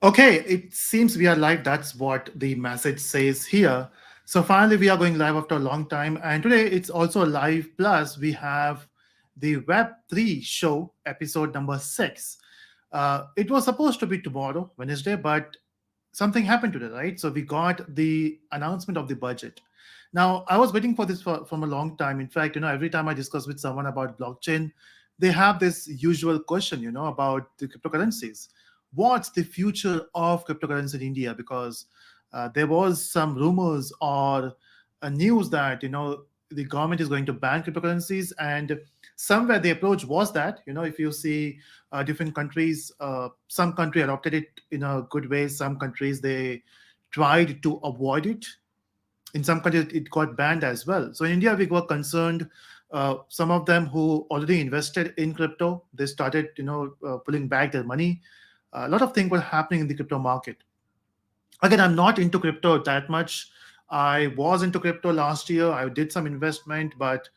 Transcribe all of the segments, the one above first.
Okay, it seems we are live. That's what the message says here. So finally, we are going live after a long time. And today it's also live. Plus, we have the Web3 show, episode number 6. It was supposed to be tomorrow, Wednesday, but something happened today, right? So we got the announcement of the budget. Now, I was waiting for this from a long time. In fact, every time I discuss with someone about blockchain, they have this usual question, about the cryptocurrencies. What's the future of cryptocurrency in India? Because there was some rumors or a news that the government is going to ban cryptocurrencies, and somewhere the approach was that if you see different countries, some country adopted it in a good way, some countries they tried to avoid it, in some countries it got banned as well. So in India we were concerned, some of them who already invested in crypto, they started pulling back their money. A lot of things were happening in the crypto market. Again, I'm not into crypto that much. I was into crypto last year, I did some investment, but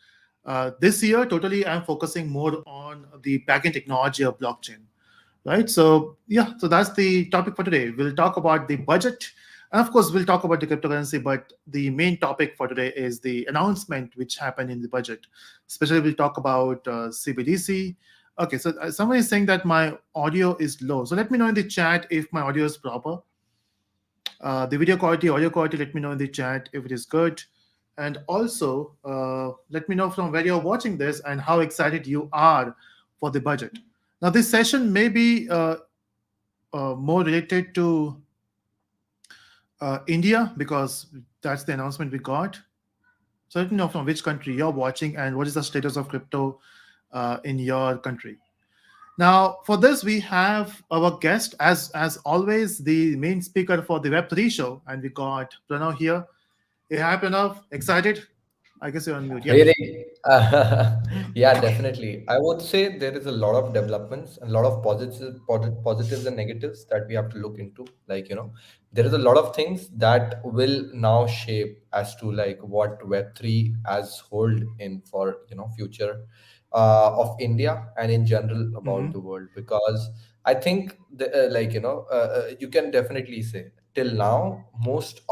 this year totally I'm focusing more on the backend technology of blockchain, right? So yeah, so that's the topic for today. We'll talk about the budget, and of course we'll talk about the cryptocurrency, but the main topic for today is the announcement which happened in the budget. Especially we'll talk about CBDC. Okay, so someone is saying that my audio is low, so let me know in the chat if my audio is proper. The video quality, audio quality, let me know in the chat if it is good. And also, let me know from where you're watching this and how excited you are for the budget. Now, this session may be more related to India because that's the announcement we got. So let me know from which country you're watching and what is the status of crypto in your country. Now, for this, we have our guest, as always, the main speaker for the Web3 show, and we got Pranav here. Hey, hi, Pranav. Excited? I guess you're on mute. Yeah. Really? Yeah, definitely. I would say there is a lot of developments and a lot of positives and negatives that we have to look into. There is a lot of things that will now shape as to like what Web3 as hold in for, future of India and in general about Hmm. the world. Because I think you can definitely say till now most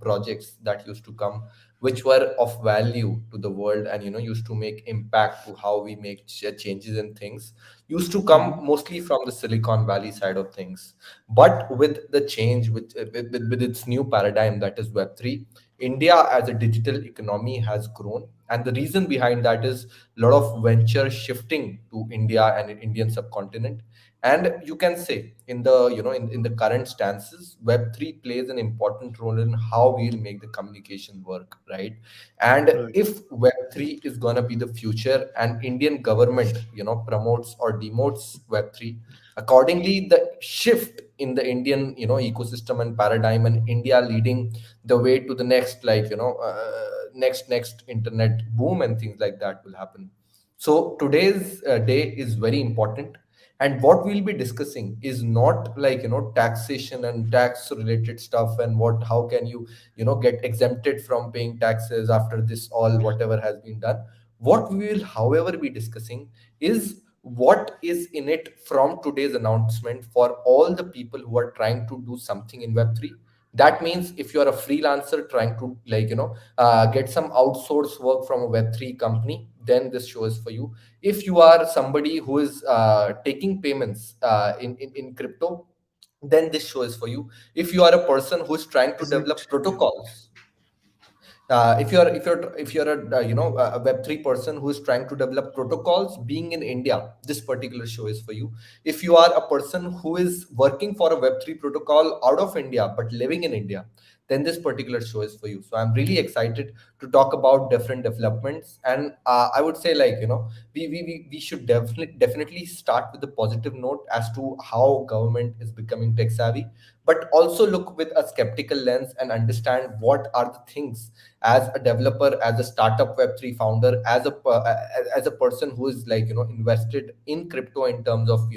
projects that used to come which were of value to the world and used to make impact to how we make changes in things used to come Hmm. mostly from the Silicon Valley side of things. But with the change with its new paradigm, that is Web3, India as a digital economy has grown, and the reason behind that is a lot of venture shifting to India and Indian subcontinent. And you can say in the in the current stances, Web3 plays an important role in how we'll make the communication work, right? And Right. if Web3 is going to be the future and Indian government promotes or demotes Web3, accordingly the shift in the Indian ecosystem and paradigm, and India leading the way to the next next internet boom and things like that will happen. So today's day is very important, and what we'll be discussing is not taxation and tax related stuff, and what how can you get exempted from paying taxes after this all whatever has been done. What we will however be discussing is what is in it from today's announcement for all the people who are trying to do something in Web3. That means if you are a freelancer trying to get some outsource work from a Web3 company, then this show is for you. If you are somebody who is taking payments in crypto, then this show is for you. If you are a person who is trying to Is it? develop Yeah. protocols, if you're a a Web3 person who is trying to develop protocols being in India, this particular show is for you. If you are a person who is working for a Web3 protocol out of India but living in India, then this particular show is for you. So I'm really excited to talk about different developments, and I would say we should definitely start with the positive note as to how government is becoming tech savvy, but also look with a skeptical lens and understand what are the things as a developer, as a startup Web3 founder, as a person who is invested in crypto in terms of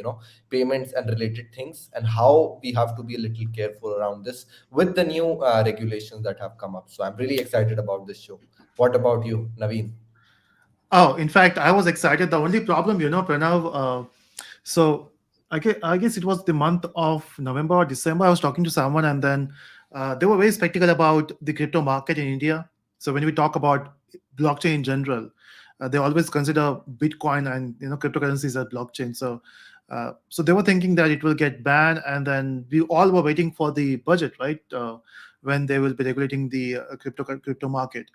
payments and related things, and how we have to be a little careful around this with the new regulations that have come up. So I'm really excited about this show. What about you, Naveen? Oh, in fact, I was excited. The only problem, Pranav, so I guess it was the month of November or December. I was talking to someone, and then they were very skeptical about the crypto market in India. So when we talk about blockchain in general, they always consider Bitcoin and cryptocurrencies as blockchain. So so they were thinking that it will get banned, and then we all were waiting for the budget, right? When they will be regulating the crypto market.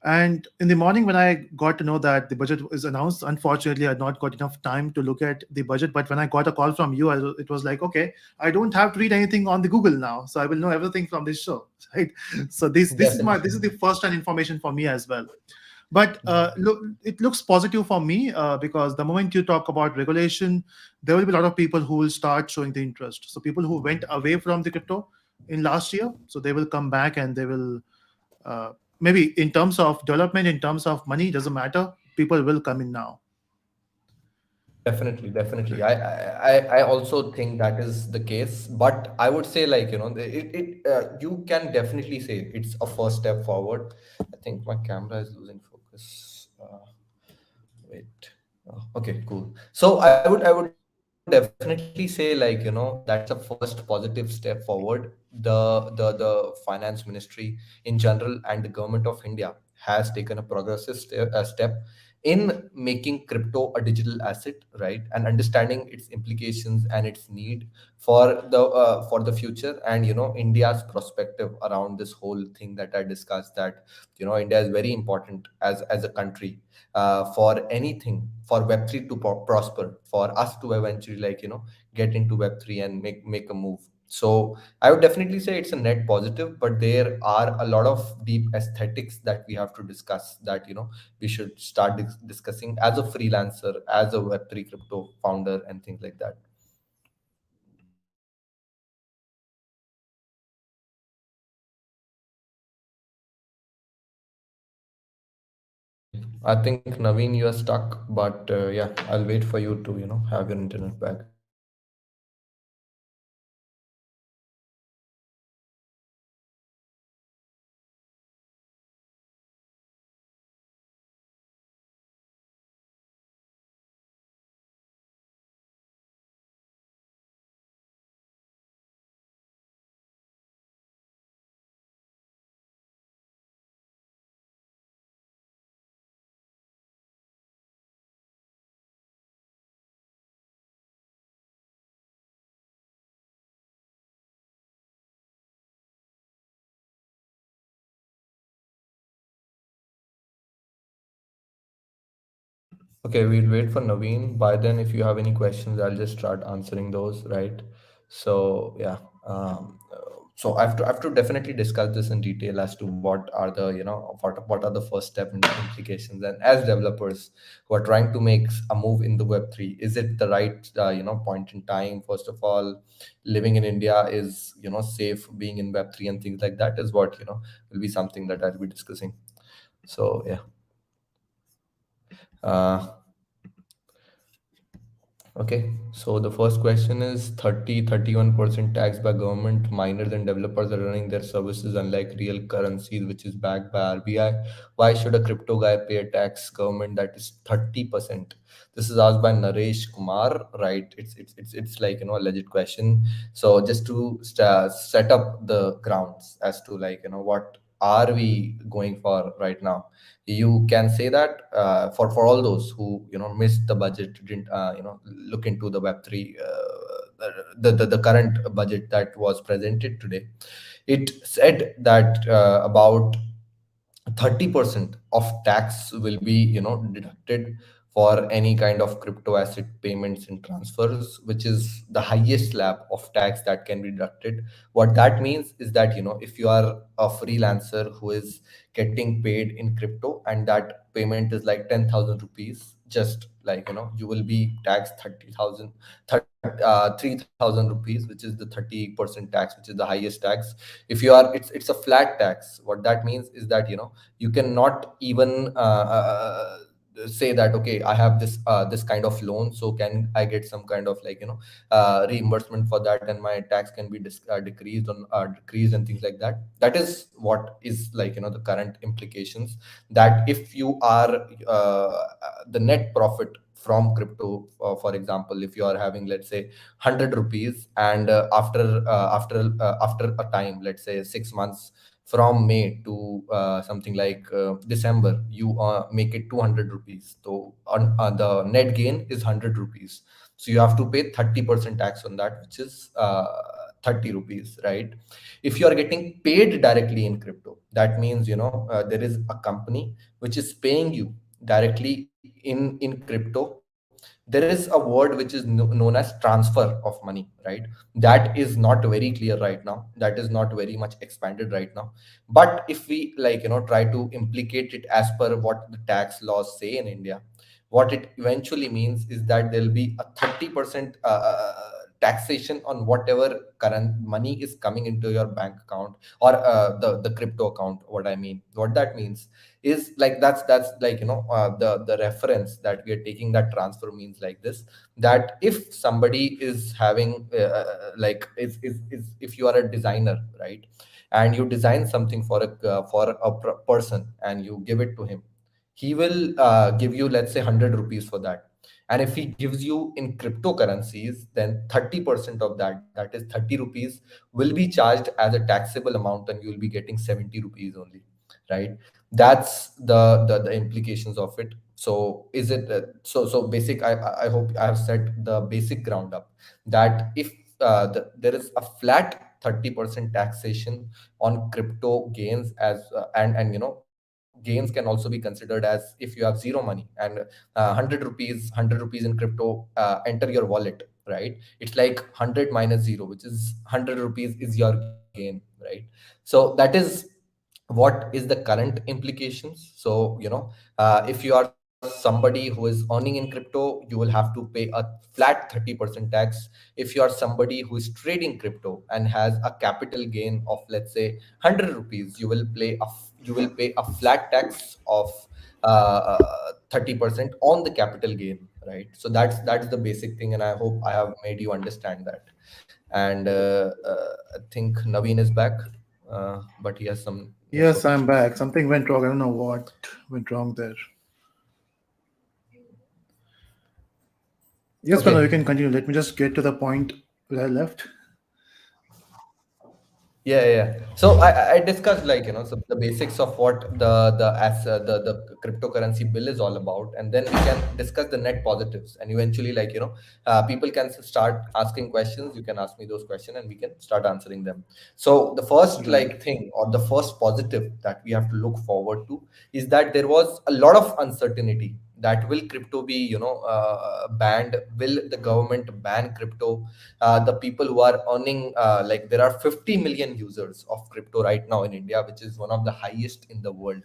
And in the morning, when I got to know that the budget is announced, unfortunately, I had not got enough time to look at the budget. But when I got a call from you, it was like, okay, I don't have to read anything on the Google now, so I will know everything from this show, right? So this is the Definitely. first hand information for me as well. But look, it looks positive for me because the moment you talk about regulation, there will be a lot of people who will start showing the interest. So people who went away from the crypto in last year, so they will come back and they will uh, maybe in terms of development, in terms of money, doesn't matter. People will come in now. Definitely, definitely. Right. I also think that is the case, but I would say, like, you can definitely say it's a first step forward. I think my camera is losing focus. Wait. Oh, okay, cool. So I would definitely say, like, that's a first positive step forward. The finance ministry in general and the government of India has taken a progressive step in making crypto a digital asset, right? And understanding its implications and its need for the future, and India's perspective around this whole thing that I discussed, that India is very important as a country, for anything, for Web3 to prosper, for us to eventually, like, get into Web3 and make a move. So I would definitely say it's a net positive, but there are a lot of deep aesthetics that we have to discuss, that we should start discussing as a freelancer, as a Web3 crypto founder, and things like that. Okay, I think Naveen, you are stuck, but yeah, I'll wait for you to have your internet back. Okay, we'll wait for Naveen. By then, if you have any questions, I'll just start answering those, right? So yeah, so I have to definitely discuss this in detail as to what are the what are the first step implications, and as developers who are trying to make a move in the Web3, is it the right point in time? First of all, living in India is safe, being in Web3 and things like that is what will be something that I'll be discussing. So yeah. Uh, Okay, so the first question is 31% tax by government. Miners and developers are running their services unlike real currencies, which is backed by RBI. Why should a crypto guy pay a tax government that is 30%? This is asked by Naresh Kumar, right? It's like a legit question. So just to set up the grounds as to, like, what are we going for right now. You can say that, for all those who missed the budget, didn't look into the Web3, the current budget that was presented today. It said that about 30% of tax will be deducted for any kind of crypto asset payments and transfers, which is the highest slab of tax that can be deducted. What that means is that if you are a freelancer who is getting paid in crypto, and that payment is like 10,000 rupees, just like you will be taxed 30,000, 3,000 rupees, which is the 30% tax, which is the highest tax. If you are, it's a flat tax. What that means is that you cannot even say that, okay, I have this kind of loan, so can I get some kind of, like, reimbursement for that, and my tax can be decreased on decreased and things like that. That is what is, like, the current implications, that if you are the net profit from crypto. For example, if you are having, let's say, 100 rupees, and after a time, let's say 6 months, from May to something like December, you make it 200 rupees. So the net gain is 100 rupees. So you have to pay 30% tax on that, which is 30 rupees, right? If you are getting paid directly in crypto, that means, there is a company which is paying you directly in crypto. There is a word which is known as transfer of money, right? That is not very clear right now, that is not very much expanded right now. But if we, like, try to implicate it as per what the tax laws say in India, what it eventually means is that there'll be a 30% taxation on whatever current money is coming into your bank account, or the crypto account. What I mean, what that means is, like, that's like, the reference that we are taking, that transfer means like this, that if somebody is having like, if you are a designer, right, and you design something for a person, and you give it to him, he will give you, let's say, 100 rupees for that. And if he gives you in cryptocurrencies, then 30% of that, that is 30 rupees, will be charged as a taxable amount, and you will be getting 70 rupees only, right? That's the implications of it. So is it so basic? I hope I have set the basic ground up, that if there is a flat 30% taxation on crypto gains, as and gains can also be considered as, if you have zero money, and 100 rupees in crypto enter your wallet, right? It's like 100 minus 0, which is 100 rupees is your gain, right? So that is what is the current implications. So, if you are somebody who is earning in crypto, you will have to pay a flat 30% tax. If you are somebody who is trading crypto and has a capital gain of, let's say, 100 rupees, you will pay a flat tax of 30% on the capital gain, right? So that's the basic thing, and I hope I have made you understand that. And I think Naveen is back, but he has some Yes, network I'm issues. back. Something went wrong. I don't know what went wrong there. Yes, Pranav, you Okay. can continue. Let me just get to the point where I left. Yeah, yeah. So I discussed, like, so the basics of what the cryptocurrency bill is all about, and then we can discuss the net positives, and eventually, like, people can start asking questions. You can ask me those questions, and we can start answering them. So the first, Right. like, thing, or the first positive that we have to look forward to, is that there was a lot of uncertainty, that will crypto be, banned, will the government ban crypto. The people who are earning, like, there are 50 million users of crypto right now in India, which is one of the highest in the world.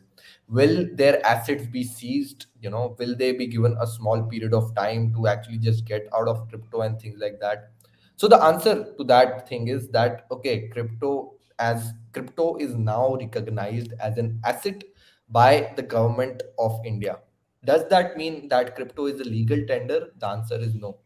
Will their assets be seized? Will they be given a small period of time to actually just get out of crypto and things like that? So the answer to that thing is that, okay, crypto is now recognized as an asset by the government of India. Does that mean that crypto is a legal tender? The answer is no.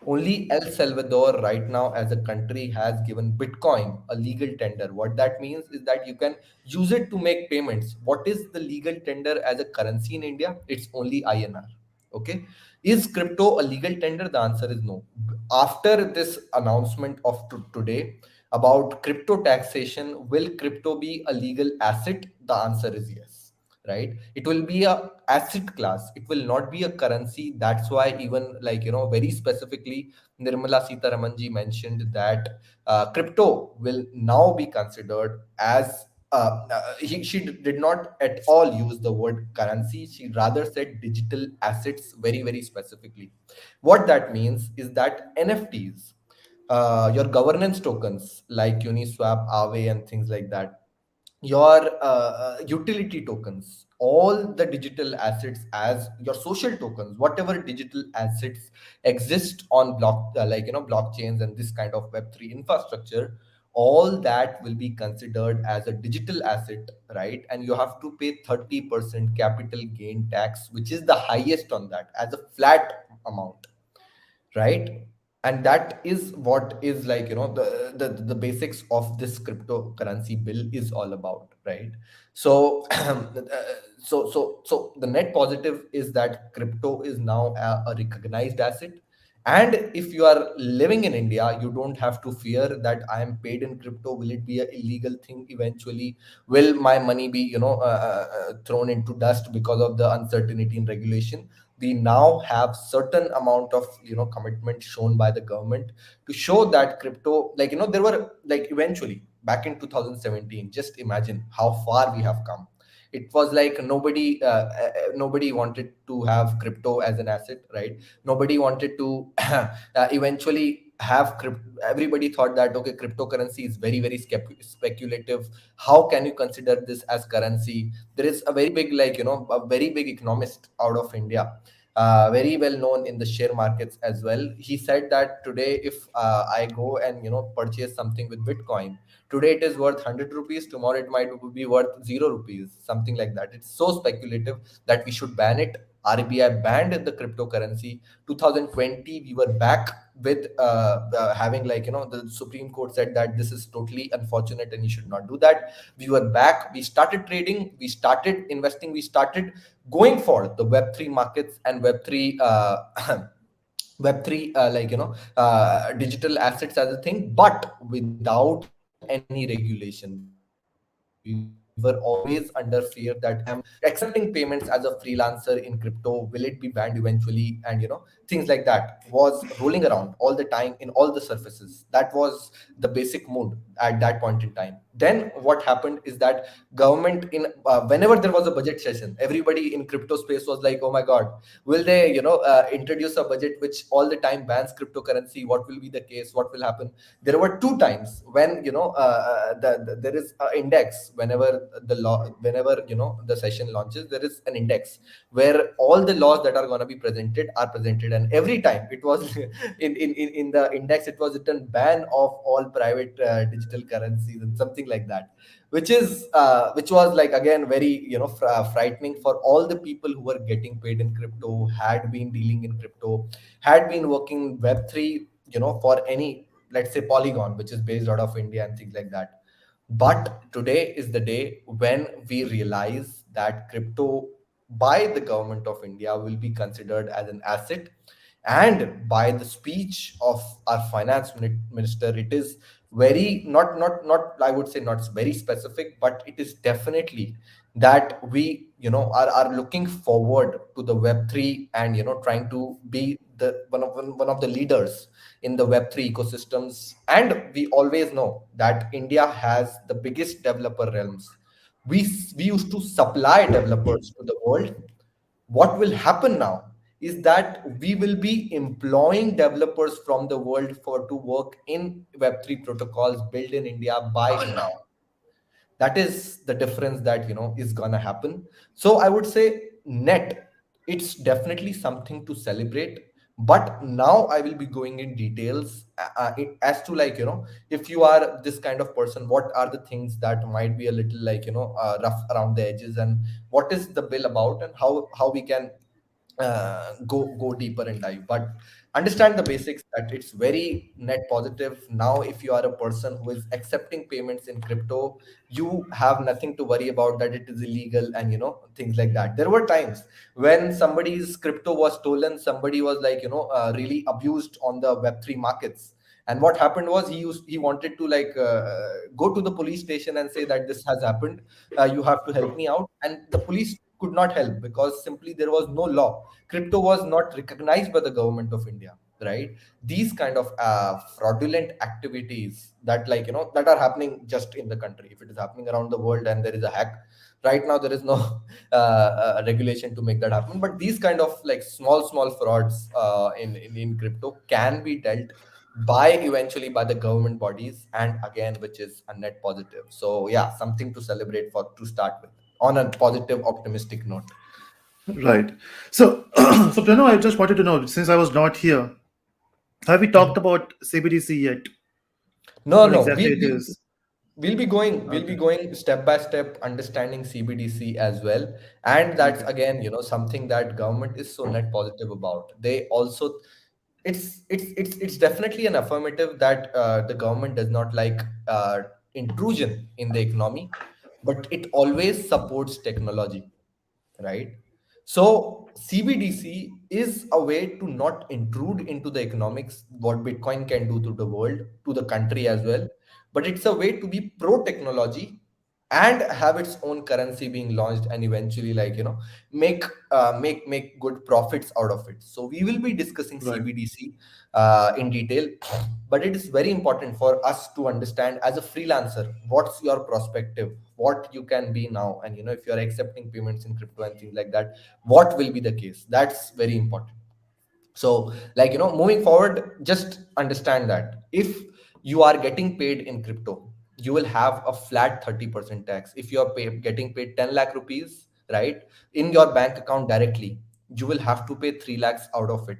Only El Salvador right now as a country has given Bitcoin a legal tender. What that means is that you can use it to make payments. What is the legal tender as a currency in India? It's only INR. Okay. Is crypto a legal tender? The answer is no. After this announcement of today about crypto taxation, will crypto be a legal asset? The answer is yes, right? It will be a asset class, it will not be a currency. That's why, even, like, very specifically, Nirmala Sitaramanji mentioned that crypto will now be considered as she did not at all use the word currency, she rather said digital assets, very, very specifically. What that means is that NFTs, your governance tokens like Uniswap, Aave, and things like that, your utility tokens, all the digital assets, as your social tokens, whatever digital assets exist on blockchains and this kind of Web3 infrastructure, all that will be considered as a digital asset, right? And you have to pay 30% capital gain tax, which is the highest on that, as a flat amount, right? And that is what is like, the basics of this cryptocurrency bill is all about, right? So so the net positive is that crypto is now a recognized asset. And if you are living in India, you don't have to fear that I am paid in crypto, will it be a illegal thing eventually, will my money be thrown into dust because of the uncertainty in regulation. We now have certain amount of commitment shown by the government to show that crypto, like, there were, like, eventually back in 2017, just imagine how far we have come. It was like nobody wanted to have crypto as an asset, right? Nobody wanted to eventually have crypto. Everybody thought that, okay, cryptocurrency is very very speculative. How can you consider this as currency? There is a very big, like, a very big economist out of India, very well known in the share markets as well. He said that today, if I go and purchase something with Bitcoin, today it is worth 100 rupees, tomorrow it might be worth 0 rupees, something like that. It's so speculative that we should ban it. RBI banned the cryptocurrency. 2020 we were back with having, like, the Supreme Court said that this is totally unfortunate and you should not do that. We were back, we started trading, we started investing, we started going for the Web3 markets and Web3 Web3, digital assets as a thing, but without any regulation. We were always under fear that if I am accepting payments as a freelancer in crypto, will it be banned eventually? And things like that was rolling around all the time in all the surfaces. That was the basic mood at that point in time. Then what happened is that government, in whenever there was a budget session, everybody in crypto space was like, oh my god, will they introduce a budget which all the time bans cryptocurrency? What will be the case? What will happen? There were two times when there is an index. Whenever the session launches, there is an index where all the laws that are going to be presented are presented, and every time it was in the index it was written ban of all private digital currencies and something like that, which was like, again, very frightening for all the people who were getting paid in crypto, had been dealing in crypto, had been working Web3, for any, let's say, Polygon, which is based out of India and things like that. But today is the day when we realize that crypto by the government of India will be considered as an asset. And by the speech of our finance minister, it is very, not I would say not very specific, but it is definitely that we are looking forward to the Web3, and trying to be the one of the leaders in the Web3 ecosystems. And we always know that India has the biggest developer realms. We used to supply developers to the world. What will happen now is that we will be employing developers from the world for to work in Web3 protocols built in India by India. That is the difference that is gonna happen. So I would say, net, it's definitely something to celebrate. But now I will be going in details as to, like, if you are this kind of person, what are the things that might be a little, like, rough around the edges, and what is the bill about, and how we can go deeper and dive. But understand the basics that it's very net positive. Now if you are a person who is accepting payments in crypto, you have nothing to worry about that it is illegal and things like that. There were times when somebody's crypto was stolen, somebody was, like, really abused on the Web3 markets. And what happened was, he wanted to, like, go to the police station and say that this has happened, you have to help me out. And the police could not help because simply there was no law. Crypto was not recognized by the government of India, right? These kind of fraudulent activities that, like, that are happening just in the country. If it is happening around the world and there is a hack, right now there is no regulation to make that happen. But these kind of, like, small frauds in crypto can be dealt by eventually by the government bodies, and again, which is a net positive. So yeah, something to celebrate for to start with, on a positive optimistic note. Right. So, so Pranav, I just wanted to know, since I was not here, have we talked about CBDC yet? No, What no, exactly it is? we'll be Okay. going step by step, understanding CBDC as well. And that's Okay. again, something that government is so net positive about. They also It's definitely an affirmative that the government does not like intrusion in the economy, but it always supports technology, right? So CBDC is a way to not intrude into the economics, what Bitcoin can do to the world, to the country as well, but it's a way to be pro technology and have its own currency being launched, and eventually, like, make make good profits out of it. So we will be discussing Right. CBDC in detail, but it is very important for us to understand as a freelancer what's your perspective, what you can be now, and if you're accepting payments in crypto and things like that, what will be the case. That's very important. So, like, moving forward, just understand that if you are getting paid in crypto, you will have a flat 30% tax. If you are getting paid 10 lakh rupees, right, in your bank account directly, you will have to pay 3 lakhs out of it.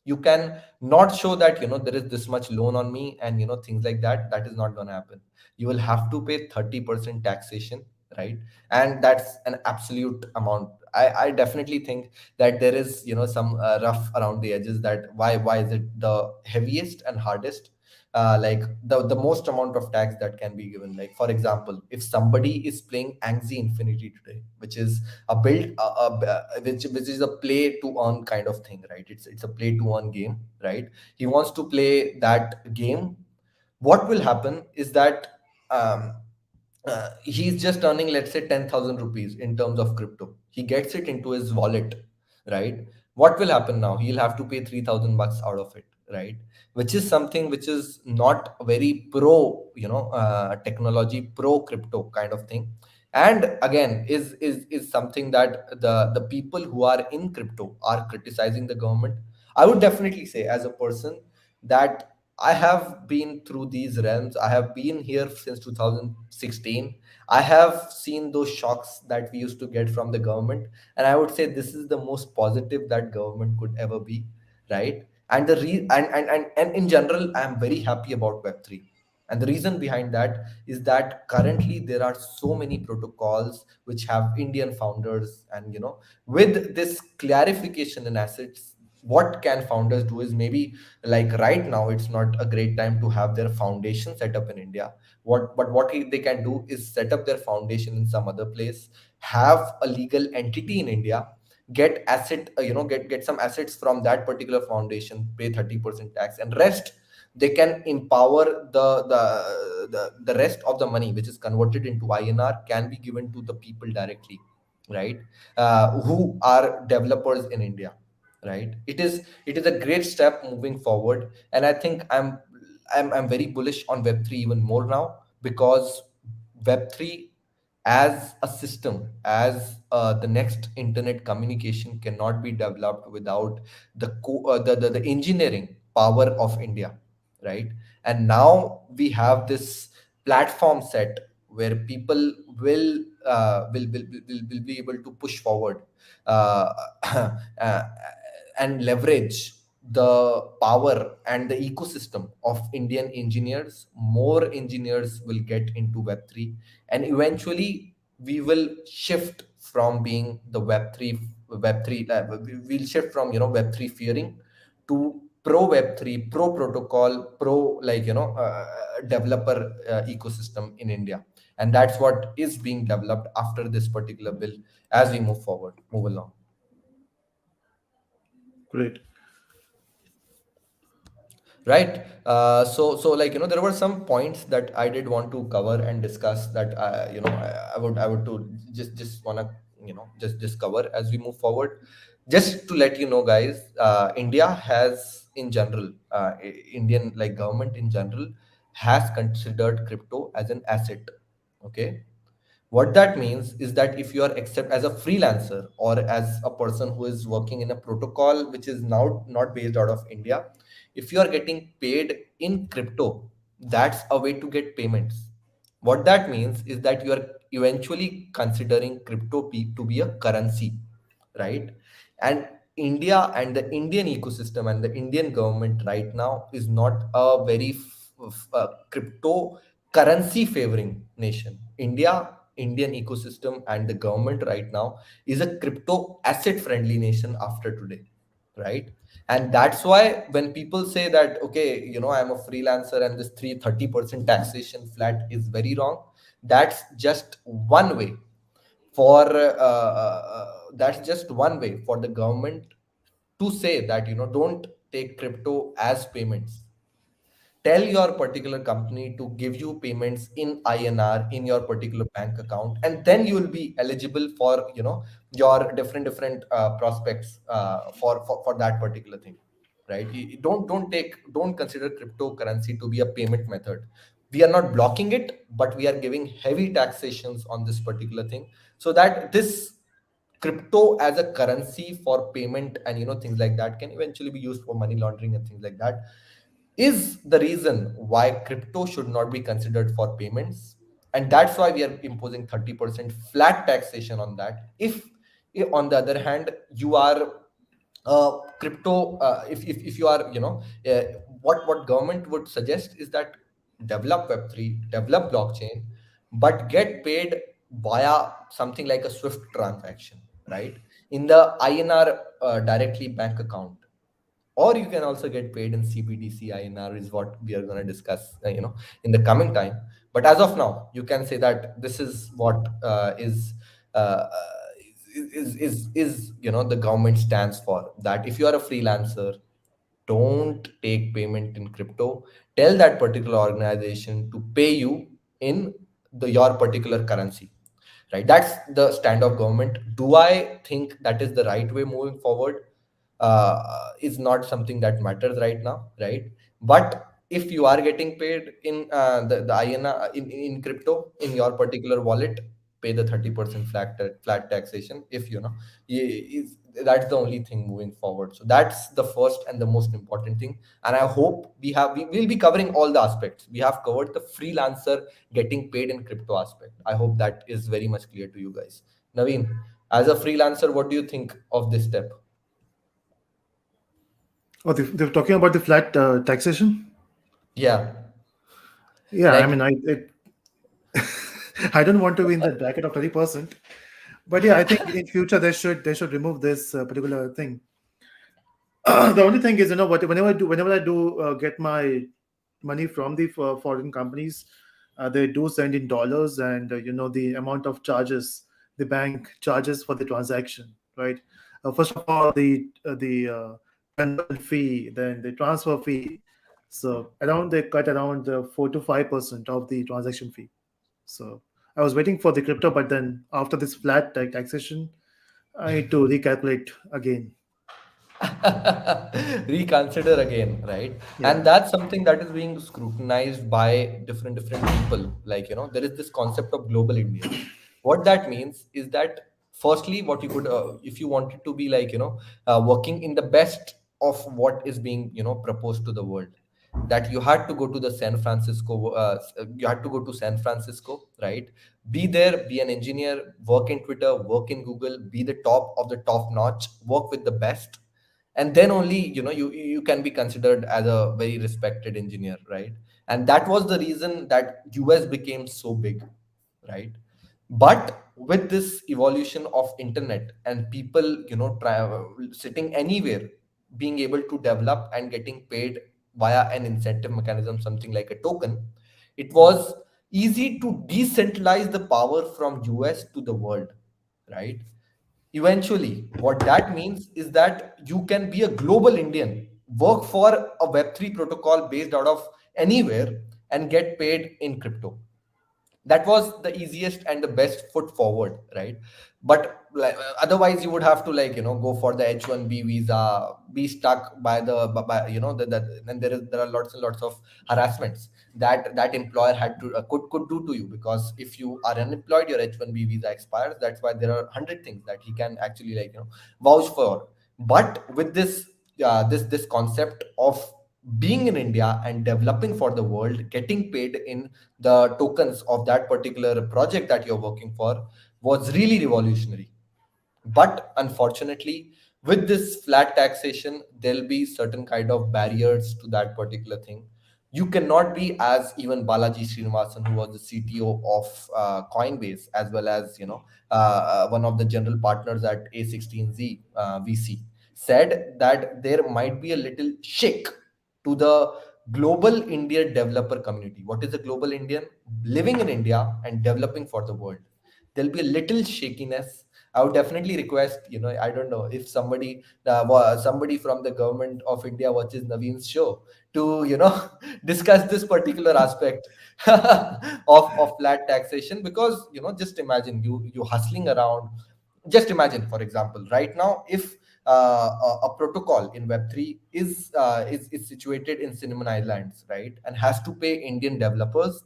You can not show that there is this much loan on me, and things like that. That is not going to happen. You will have to pay 30% taxation, right? And that's an absolute amount. I definitely think that there is some rough around the edges, that why is it the heaviest and hardest, like the most amount of tax that can be given. Like, for example, if somebody is playing Axie Infinity today, which is a build which is a play to earn kind of thing, right? It's a play to earn game, right? He wants to play that game. What will happen is that um, he's just earning, let's say, 10,000 rupees in terms of crypto. He gets it into his wallet, right? What will happen now? He'll have to pay 3,000 bucks out of it, right? Which is something which is not very pro, technology, pro crypto kind of thing. And again, is something that the people who are in crypto are criticizing the government. I would definitely say, as a person, that I have been through these realms. I have been here since 2016. I have seen those shocks that we used to get from the government. And I would say this is the most positive that government could ever be, right? And and in general, I am very happy about Web3. And the reason behind that is that currently there are so many protocols which have Indian founders, and with this clarification in assets, what can founders do is, maybe, like, right now it's not a great time to have their foundation set up in India. What they can do is set up their foundation in some other place, have a legal entity in India, get asset get some assets from that particular foundation, pay 30% tax, and rest they can empower the rest of the money, which is converted into INR, can be given to the people directly, right? Who are developers in India, right? It is a great step moving forward, and I think I'm very bullish on Web3 even more now, because Web3 as a system, as the next internet communication, cannot be developed without the engineering power of India, right? And now we have this platform set where people will be able to push forward, uh, uh, and leverage the power and the ecosystem of Indian engineers. More engineers will get into Web3, and eventually we will shift from being the Web3 we'll shift from Web3 fearing to pro Web3, pro protocol, pro, like, developer ecosystem in India. And that's what is being developed after this particular bill, as we move along. Great. Right. So, like, there were some points that I did want to cover and discuss, that I would to just wanna just cover as we move forward. Just to let you know, guys, India has, in general, Indian, like, government in general, has considered crypto as an asset. Okay. What that means is that if you are accept as a freelancer, or as a person who is working in a protocol which is now not based out of India, if you are getting paid in crypto, that's a way to get payments. What that means is that you are eventually considering crypto to be a currency, right? And India and the Indian ecosystem and the Indian government right now is not a very crypto currency favoring nation. Indian ecosystem and the government right now is a crypto asset friendly nation after today, right? And that's why when people say that, okay, I'm a freelancer and this 30% taxation flat is very wrong, that's just one way for that's just one way for the government to say that, don't take crypto as payments. Tell your particular company to give you payments in INR in your particular bank account, and then you will be eligible for, your different prospects for that particular thing, right? Don't consider cryptocurrency to be a payment method. We are not blocking it, but we are giving heavy taxations on this particular thing, so that this crypto as a currency for payment and things like that can eventually be used for money laundering and things like that, is the reason why crypto should not be considered for payments. And that's why we are imposing 30% flat taxation on that. If on the other hand you are crypto, if you are, what government would suggest is that develop Web3, develop blockchain, but get paid via something like a Swift transaction, right? In the INR directly bank account, or you can also get paid in CBDC INR, is what we are going to discuss, in the coming time. But as of now, you can say that this is what uh, is the government stands for, that if you are a freelancer, don't take payment in crypto. Tell that particular organization to pay you in your particular currency, right? That's the stand of government. Do I think that is the right way moving forward? Is not something that matters right now, right? But if you are getting paid in the INR in crypto in your particular wallet, pay the 30% flat taxation. If that's the only thing moving forward. So that's the first and the most important thing. And I hope we will be covering all the aspects. We have covered the freelancer getting paid in crypto aspect. I hope that is very much clear to you guys. Naveen, as a freelancer, what do you think of this step? Oh, they're talking about the flat taxation. Yeah, Yeah, I like mean, I don't want to be in that bracket of 30%, but yeah, I think in future they should remove this particular thing. The only thing is, whenever I do get my money from the foreign companies, they do send in dollars, and the amount of charges the bank charges for the transaction, right? First of all, the conversion fee, then the transfer fee. So around they cut around 4 to 5% of the transaction fee. So I was waiting for the crypto, but then after this flat taxation, I need to recalculate again. reconsider again, right? Yeah. And that's something that is being scrutinized by different people. Like, there is this concept of global India. What that means is that, firstly, what you could, if you wanted to be like, working in the best of what is being, proposed to the world, that you had to go to the San Francisco, you had to go to San Francisco, right? Be there, be an engineer, work in Twitter, work in Google, be the top of the top notch, work with the best, and then only, you can be considered as a very respected engineer, right? And that was the reason that US became so big, right? But with this evolution of internet and people, sitting anywhere, being able to develop and getting paid via an incentive mechanism, something like a token, it was easy to decentralize the power from US to the world, right? Eventually, what that means is that you can be a global Indian, work for a Web3 protocol based out of anywhere, and get paid in crypto. That was the easiest and the best foot forward, right? But like, otherwise you would have to, like, go for the H1B visa, be stuck by by, then there are lots and lots of harassments that that employer had to could do to you, because if you are unemployed, your H1B visa expires. That's why there are 100 things that he can actually, like, vouch for. But with this concept of being in India and developing for the world, getting paid in the tokens of that particular project that you're working for, was really revolutionary. But unfortunately, with this flat taxation, there'll be certain kind of barriers to that particular thing. You cannot be, as even Balaji Srinivasan, who was the CTO of Coinbase, as well as one of the general partners at A16Z VC, said that there might be a little shake to the global Indian developer community. What is a global Indian? Living in India and developing for the world. There'll be a little shakiness. I would definitely request, I don't know if somebody from the government of India watches Naveen's show to, discuss this particular aspect of flat taxation, because, just imagine you hustling around. Just imagine, for example, right now, if a protocol in Web3 is situated in Cinnamon Islands, right, and has to pay Indian developers,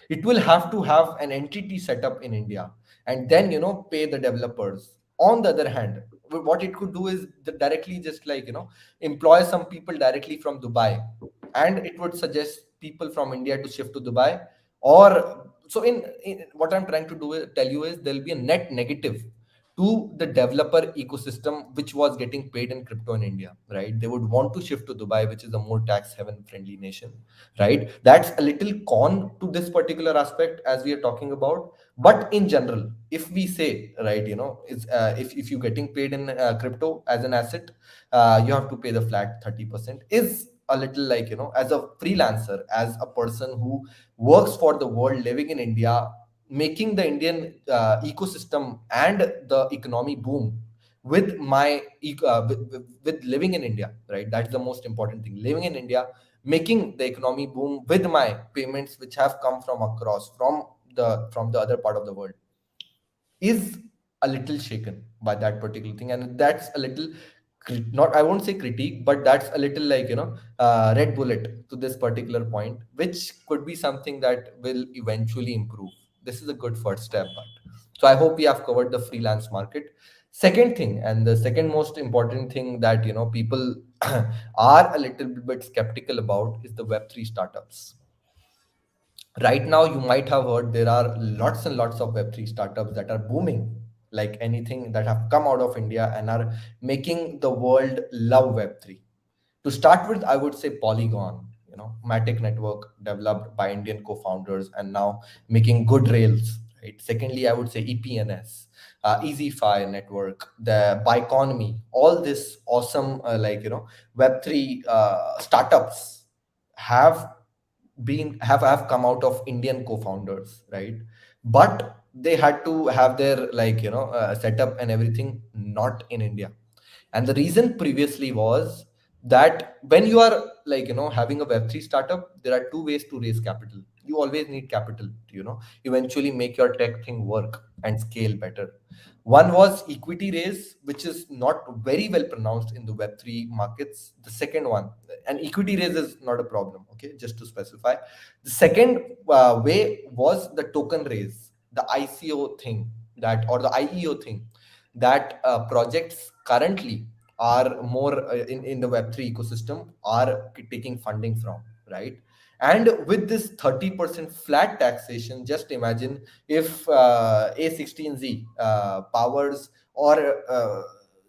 it will have to have an entity set up in India, and then pay the developers. On the other hand, what it could do is directly just like employ some people directly from Dubai, and it would suggest people from India to shift to Dubai. Or so in what I'm trying to tell you is there'll be a net negative to the developer ecosystem which was getting paid in crypto in India, right? They would want to shift to Dubai, which is a more tax heaven friendly nation, right? That's a little con to this particular aspect as we are talking about. But in general, if we say, right, it's if you're getting paid in crypto as an asset, you have to pay the flat 30%, is a little like, as a freelancer, as a person who works for the world, living in India, making the Indian ecosystem and the economy boom with with living in India, right? That's the most important thing. Living in India, making the economy boom with my payments which have come from across from the other part of the world, is a little shaken by that particular thing. And that's a little not, I won't say critique, but that's a little like, red bullet to this particular point, which could be something that will eventually improve. This is a good first step. But so I hope we have covered the freelance market. Second thing, and the second most important thing that people are a little bit skeptical about, is the Web3 startups. Right now, you might have heard there are lots and lots of Web3 startups that are booming, like anything, that have come out of India and are making the world love Web3. To start with, I would say Polygon, Matic network developed by Indian co-founders and now making good rails. Right. Secondly, I would say EPNS, EasyFi network, the Biconomy, all this awesome Web3 startups have have come out of Indian co-founders, right? But they had to have their setup and everything not in India. And the reason previously was that when you are having a Web3 startup, there are two ways to raise capital. You always need capital to eventually make your tech thing work and scale better. One was equity raise, which is not very well pronounced in the Web3 markets. The second one, and equity raise is not a problem, okay, just to specify. The second way was the token raise, the ICO thing, that, or the IEO thing, that projects currently are more in the Web3 ecosystem are taking funding from, right? And with this 30% flat taxation, just imagine if A16Z powers, or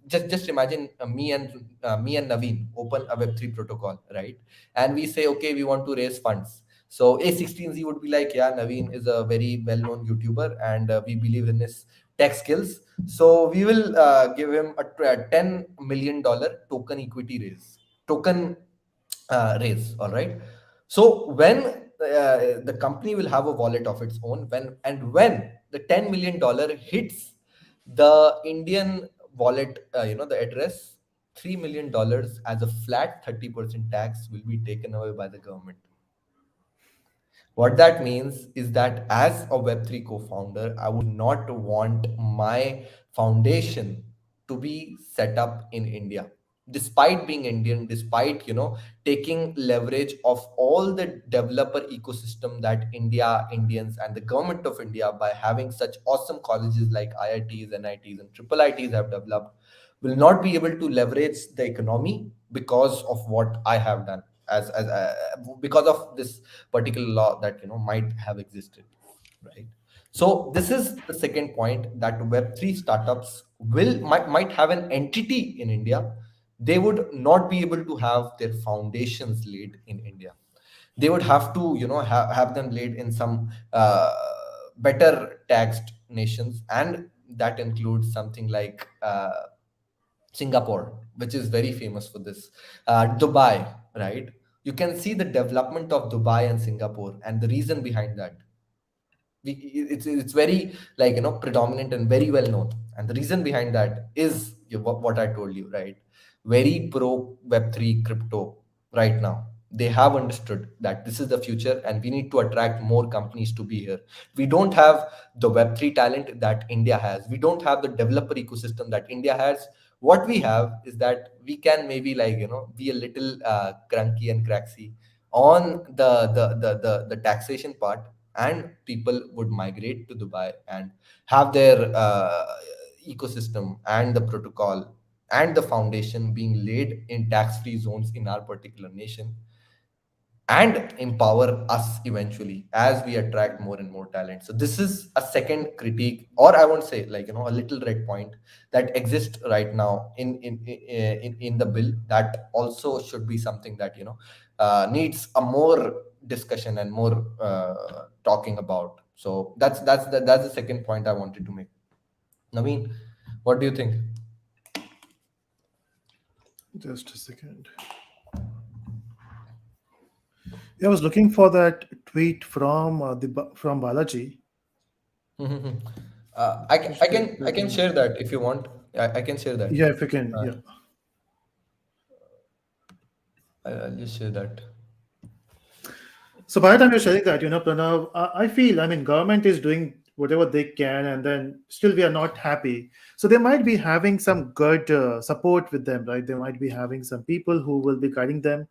just imagine me and Naveen open a Web3 protocol, right? And we say, okay, we want to raise funds. So A16Z would be like, yeah, Naveen is a very well-known YouTuber, and we believe in his tech skills. So we will give him a $10 million token equity raise. All right. So when the company will have a wallet of its own, when the $10 million hits the Indian wallet, the address, $3 million as a flat 30% tax will be taken away by the government. What that means is that as a Web3 co founder, I would not want my foundation to be set up in India. Despite being Indian, despite taking leverage of all the developer ecosystem that Indians and the government of India, by having such awesome colleges like IITs, NITs, and triple ITs have developed, will not be able to leverage the economy because of what I have done, as because of this particular law that might have existed, right? So this is the second point, that Web3 startups might have an entity in India. They would not be able to have their foundations laid in India. They would have to have them laid in some better taxed nations, and that includes something like Singapore, which is very famous for this. Dubai, right? You can see the development of Dubai and Singapore, and the reason behind that, it's very, like, predominant and very well known. And the reason behind that is what I told you, right? Very pro Web3 crypto right now. They have understood that this is the future, and we need to attract more companies to be here. We don't have the Web3 talent that India has. We don't have the developer ecosystem that India has. What we have is that we can maybe, like, be a little cranky and craxy on the taxation part, and people would migrate to Dubai and have their ecosystem and the protocol and the foundation being laid in tax-free zones in our particular nation, and empower us eventually as we attract more and more talent. So this is a second critique, or I won't say, like, a little red point that exists right now in the bill, that also should be something that, needs a more discussion and more talking about. So that's the second point I wanted to make. Naveen, what do you think? Just a second. Yeah, I was looking for that tweet from from Balaji. Mhm. I, ca- Just a I can second. share that if you want. I can share that. Yeah, if you can. Uh, Yeah. I'll just share that. So by the time you're sharing that, Pranav, I feel, I mean, government is doing whatever they can, and then still we are not happy. So they might be having some good support with them, right? They might be having some people who will be guiding them,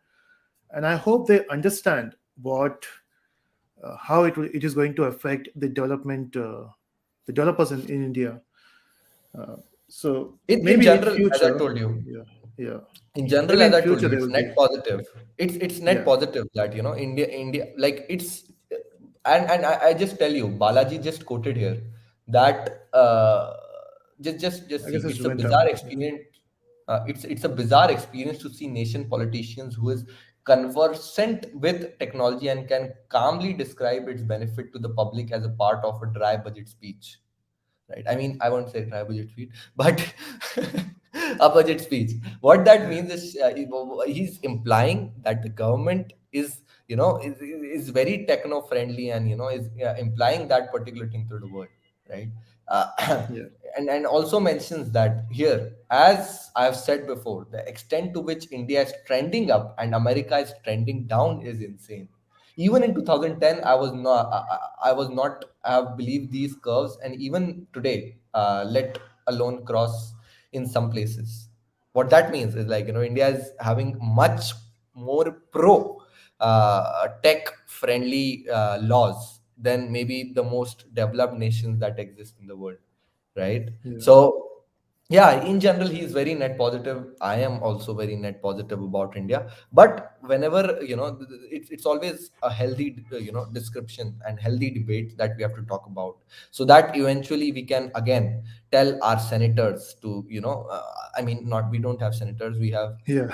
and I hope they understand what how it is going to affect the development, the developers in India. Uh, so In maybe in general, as I future, told you, yeah, yeah, in general, maybe as in I told future you, they it's will net be, positive. It's net yeah, positive that, India, like, it's, and I just tell you, Balaji just quoted here that, just I see, guess it it's a went bizarre down. Yeah, experience. It's a bizarre experience to see nation politicians who is conversant with technology and can calmly describe its benefit to the public as a part of a dry budget speech, right? I mean, I won't say try budget speech, but a budget speech. What that means is, he's implying that the government is, is very techno friendly, and, is implying that particular thing to the world, right? uh, yeah, and also mentions that here, as I've said before, the extent to which India is trending up and America is trending down is insane. Even in 2010, I was not have believed these curves, and even today, let alone cross in some places. What that means is, like, India is having much more pro tech friendly laws than maybe the most developed nations that exist in the world, right? yeah, So yeah, in general, he is very net positive. I am also very net positive about India. But whenever, it's always a healthy, description and healthy debate that we have to talk about, so that eventually we can again tell our senators to, I mean, not, we don't have senators, we have yeah.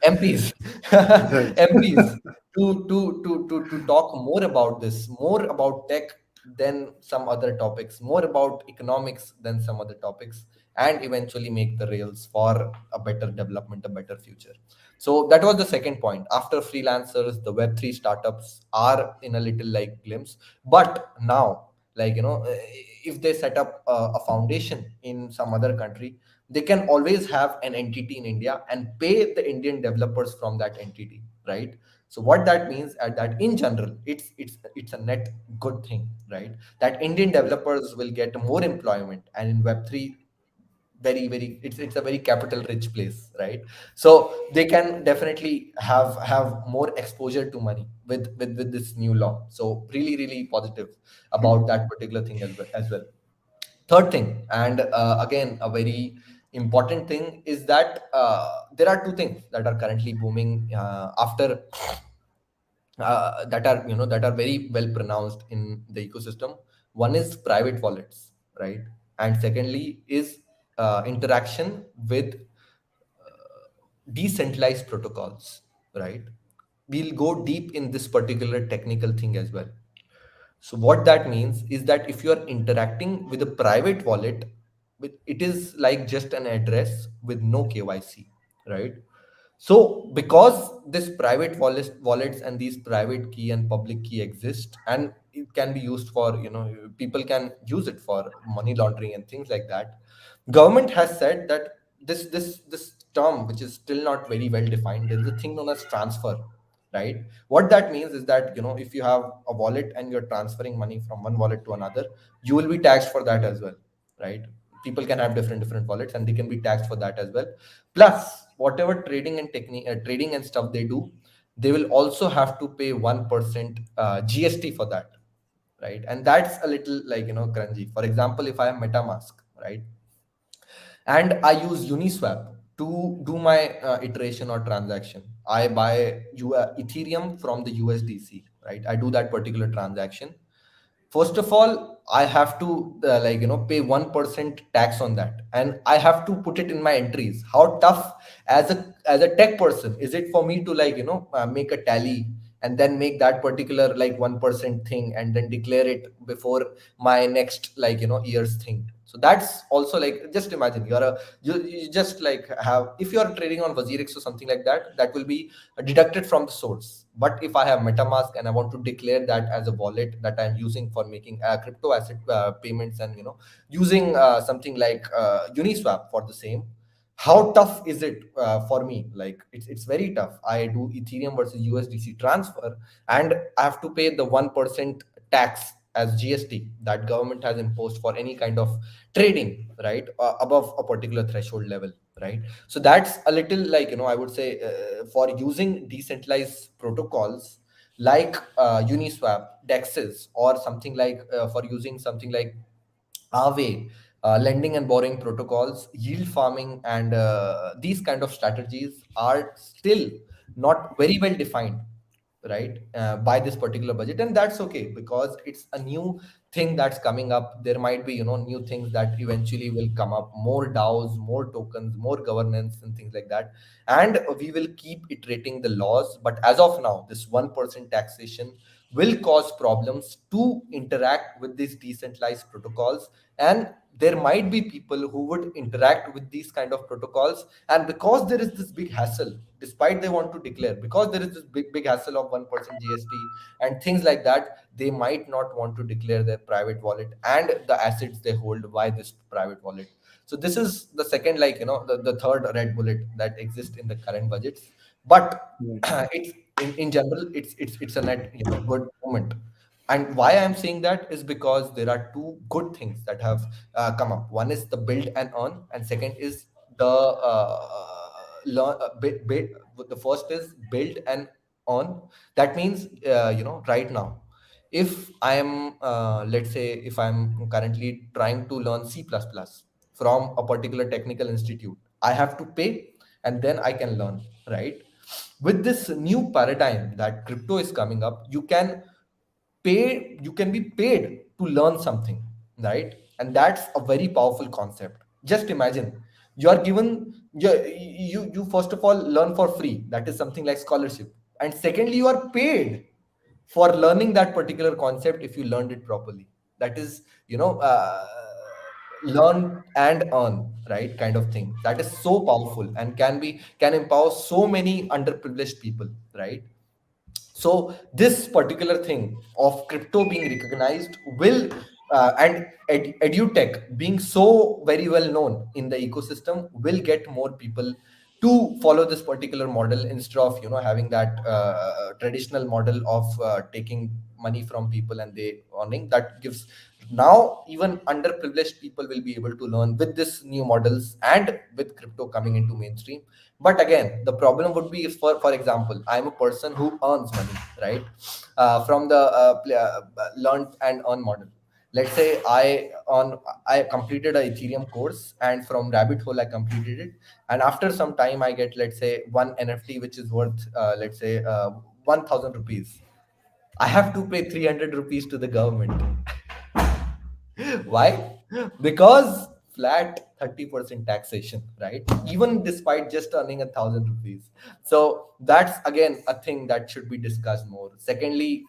MPs, Right. MPs, to talk more about this, more about tech than some other topics, more about economics than some other topics, and eventually make the rails for a better development, a better future. So that was the second point. After freelancers, the Web3 startups are in a little, like, glimpse, but now, like, if they set up a foundation in some other country, they can always have an entity in India and pay the Indian developers from that entity, right? So what that means at that, in general, it's a net good thing, right? That Indian developers will get more employment, and in Web3, very, it's a very capital rich place, right? So they can definitely have more exposure to money with this new law. So really positive about that particular thing as well. Third thing, and again a very important thing, is that there are two things that are currently booming after that are, that are very well pronounced in the ecosystem. One is private wallets, right? And secondly is interaction with decentralized protocols, right? We'll go deep in this particular technical thing as well. So what that means is that if you are interacting with a private wallet, it is like just an address with no KYC, right? So because this private wallets and these private key and public key exist, and it can be used for, people can use it for money laundering and things like that. Government has said that this term, which is still not very well defined, there is a thing known as transfer, right? What that means is that, if you have a wallet and you're transferring money from one wallet to another, you will be taxed for that as well, right? People can have different wallets and they can be taxed for that as well. Plus, whatever trading and stuff they do, they will also have to pay 1% GST for that, right? And that's a little like, crunchy. For example, if I have MetaMask, right, and I use Uniswap to do my iteration or transaction. I buy Ethereum from the USDC, right? I do that particular transaction. First of all, I have to pay 1% tax on that, and I have to put it in my entries. How tough as a tech person is it for me to make a tally and then make that particular like 1% thing and then declare it before my next year's thing. So that's also like, just imagine you just like have, if you're trading on Wazirix or something like that, that will be deducted from the source. But if I have MetaMask and I want to declare that as a wallet that I'm using for making crypto asset payments, and using something like Uniswap for the same, how tough is it for me? Like it's very tough. I do Ethereum versus USDC transfer, and I have to pay the 1% tax as GST that government has imposed for any kind of trading, right, above a particular threshold level, right? So that's a little like, I would say, for using decentralized protocols like Uniswap, Dexes, or something like, for using something like Aave, lending and borrowing protocols, yield farming, and these kind of strategies are still not very well defined, right, by this particular budget. And that's okay, because it's a new thing that's coming up. There might be, new things that eventually will come up, more DAOs, more tokens, more governance and things like that, and we will keep iterating the laws. But as of now, this 1% taxation will cause problems to interact with these decentralized protocols. And there might be people who would interact with these kind of protocols, and because there is this big hassle, despite they want to declare, because there is this big hassle of 1% GST and things like that, they might not want to declare their private wallet and the assets they hold by this private wallet. So this is the second, like, the third red bullet that exists in the current budgets. But Right. it's in general, it's a net, good moment. And why I'm saying that is because there are two good things that have come up. One is the build and earn, and second is the the first is build and earn. That means, right now, if I am, let's say, if I'm currently trying to learn C++ from a particular technical institute, I have to pay and then I can learn, right? With this new paradigm that crypto is coming up, you can be paid to learn something, right? And that's a very powerful concept. Just imagine, you are given, you first of all learn for free, that is something like scholarship, and secondly you are paid for learning that particular concept if you learned it properly. That is, learn and earn, right, kind of thing. That is so powerful and can empower so many underprivileged people, right? So this particular thing of crypto being recognized will, and edutech being so very well known in the ecosystem, will get more people to follow this particular model, instead of having that traditional model of taking money from people and they earning. That gives, now even underprivileged people will be able to learn with this new models and with crypto coming into mainstream. But again, the problem would be if, for example, I'm a person who earns money, right, from the learn and earn model. Let's say I completed a Ethereum course, and from rabbit hole I completed it, and after some time I get, let's say, one NFT which is worth, let's say, 1,000 rupees. I have to pay 300 rupees to the government. Why? Because flat 30% taxation, right? Even despite just earning 1,000 rupees. So that's again a thing that should be discussed more. Secondly,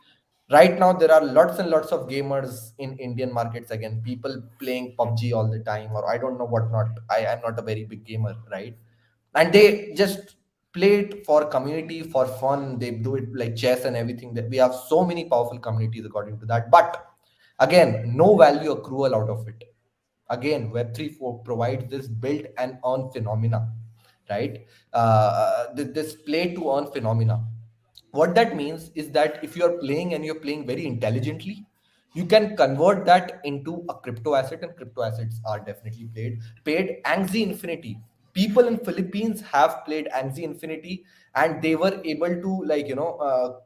Right now there are lots and lots of gamers in Indian markets, again people playing PUBG all the time, or I don't know what not. I am not a very big gamer, right? And they just play it for community, for fun. They do it like chess and everything. That we have so many powerful communities according to that, but again no value accrual out of it. Again Web3 provides this build and earn phenomena, right? This play to earn phenomena. What that means is that if you're playing and you're playing very intelligently, you can convert that into a crypto asset, and crypto assets are definitely paid Axie Infinity. People in Philippines have played Axie Infinity, and they were able to, like,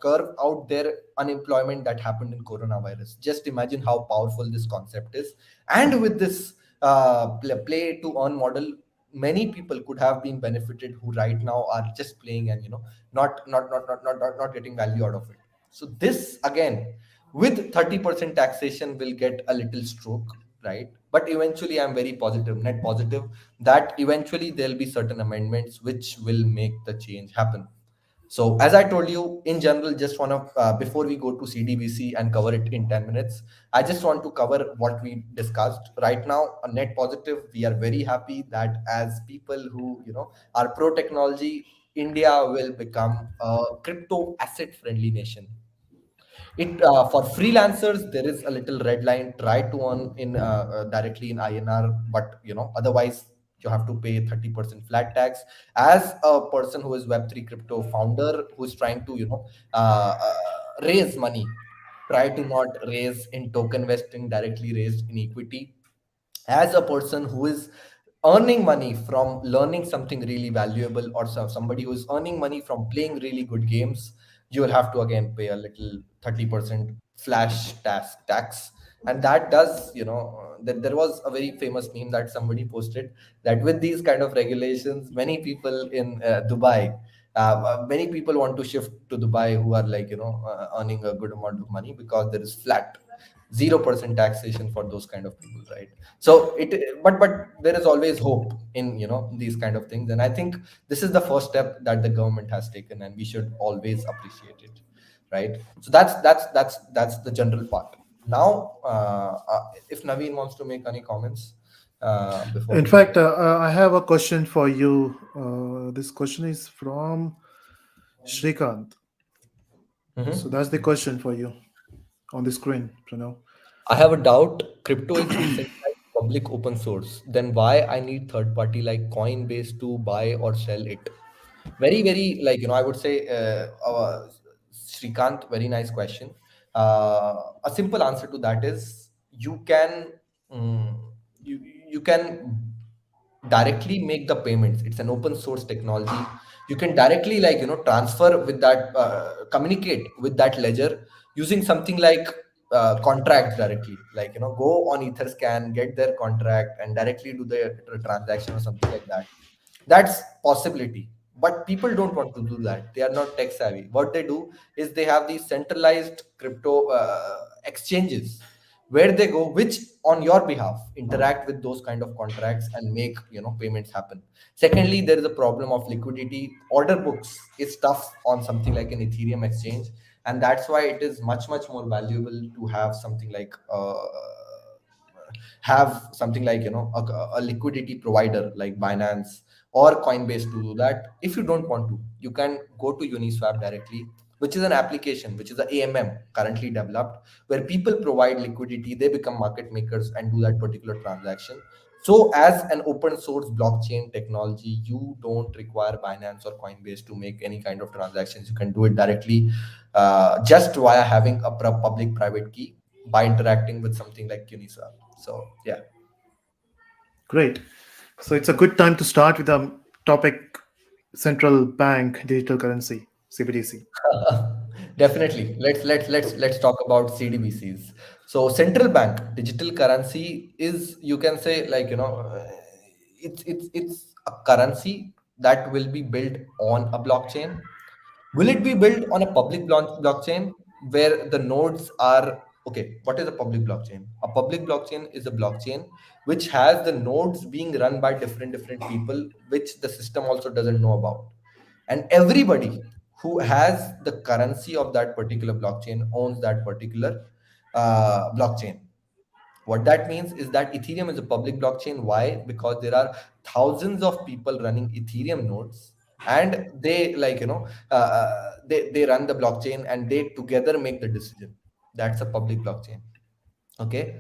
curve out their unemployment that happened in coronavirus. Just imagine how powerful this concept is. And with this play to earn model, many people could have been benefited who right now are just playing and not getting value out of it. So this again, with 30% taxation, will get a little stroke, right? But eventually I'm very positive, net positive, that eventually there'll be certain amendments which will make the change happen. So as I told you, in general, just want to before we go to CDBC and cover it in 10 minutes, I just want to cover what we discussed right now. A net positive, we are very happy that as people who are pro technology, India will become a crypto asset friendly nation. It For freelancers, there is a little red line. Try to earn in directly in INR, but otherwise you have to pay 30% flat tax. As a person who is Web3 crypto founder who is trying to raise money, try to not raise in token vesting, directly raised in equity. As a person who is earning money from learning something really valuable, or somebody who is earning money from playing really good games, you will have to again pay a little 30% flash tax. And that does, there was a very famous meme that somebody posted, that with these kind of regulations, many people in Dubai, many people want to shift to Dubai who are, like, earning a good amount of money, because there is flat 0% taxation for those kind of people, right? So but there is always hope in these kind of things, and I think this is the first step that the government has taken, and we should always appreciate it, right? So that's the general part. Now if Naveen wants to make any comments before In we move fact, I have a question for you. This question is from Shrikant. So on. that's the question for you on the screen, Pranav. I have a doubt. Crypto is decentralized, public, open source. Then why I need third party like Coinbase to buy or sell it? Very, very, like, I would say, Srikant, very nice question. A simple answer to that is you can mm, you can directly make the payments. It's an open source technology. You can directly, like, transfer with that, communicate with that ledger using something like contracts directly, like, go on Etherscan, get their contract, and directly do the transaction or something like that. That's possibility, but people don't want to do that. They are not tech savvy. What they do is they have these centralized crypto exchanges where they go, which on your behalf interact with those kind of contracts and make payments happen. Secondly, there is a problem of liquidity. Order books is tough on something like an Ethereum exchange, and that's why it is much much more valuable to have something like a liquidity provider like Binance or Coinbase to do that. If you don't want to, you can go to Uniswap directly, which is an application, which is a AMM currently developed, where people provide liquidity, they become market makers and do that particular transaction. So as an open source blockchain technology, you don't require Binance or Coinbase to make any kind of transactions. You can do it directly, just via having a public private key, by interacting with something like Uniswap. So yeah. Great. So it's a good time to start with the topic: central bank digital currency, CBDC. Definitely. Let's talk about CDBCs. So central bank digital currency is, you can say, like, it's a currency that will be built on a blockchain. Will it be built on a public blockchain where the nodes are okay? What is a public blockchain? A public blockchain is a blockchain which has the nodes being run by different people, which the system also doesn't know about. And everybody who has the currency of that particular blockchain owns that particular blockchain. What that means is that Ethereum is a public blockchain. Why? Because there are thousands of people running Ethereum nodes, and they, they run the blockchain and they together make the decision. That's a public blockchain. Okay.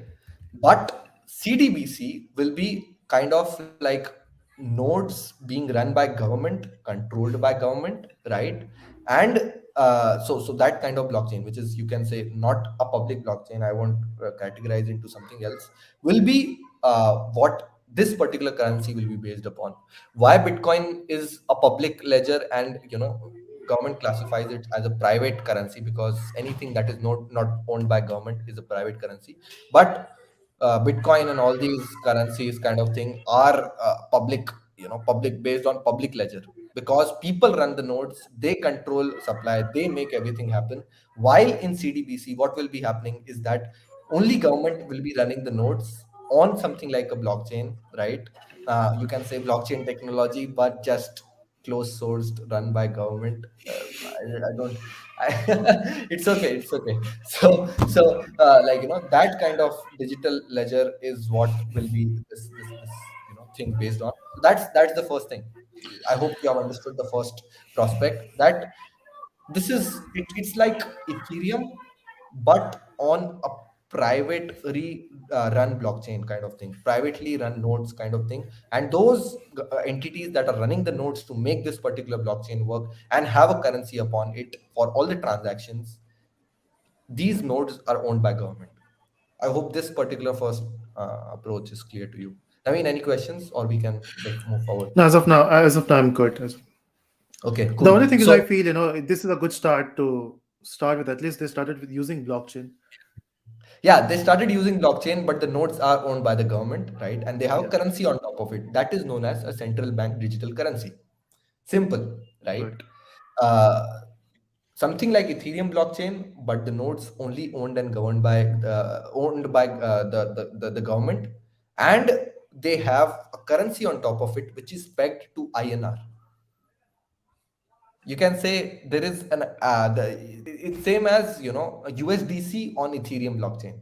But CDBC will be kind of like nodes being run by government, controlled by government, right? And so that kind of blockchain, which is, you can say, not a public blockchain, I won't categorize into something else, will be what this particular currency will be based upon. Why Bitcoin is a public ledger and, government classifies it as a private currency, because anything that is not owned by government is a private currency. But Bitcoin and all these currencies kind of thing are public, public based on public ledger, because people run the nodes, they control supply, they make everything happen. While in CDBC, what will be happening is that only government will be running the nodes on something like a blockchain, right? You can say blockchain technology, but just closed sourced, run by government. I don't. It's okay. It's okay. That kind of digital ledger is what will be this thing based on. So that's the first thing. I hope you have understood the first prospect, that it's like Ethereum, but on a run blockchain kind of thing, privately run nodes kind of thing. And those entities that are running the nodes to make this particular blockchain work and have a currency upon it for all the transactions, these nodes are owned by government. I hope this particular first approach is clear to you. I mean, any questions, or we can like move forward? No, as of now, I'm good. Okay, The cool. only thing is, I So feel this is a good start to start with. At least they started with using blockchain. yeah, they started using blockchain, but the nodes are owned by the government, right? And they have a Yeah, currency on top of it. That is known as a central bank digital currency. Simple, right? right. Uh, Something like Ethereum blockchain, but the nodes only owned and governed by the government, and they have a currency on top of it, which is pegged to INR. You can say there is it's same as, a USDC on Ethereum blockchain,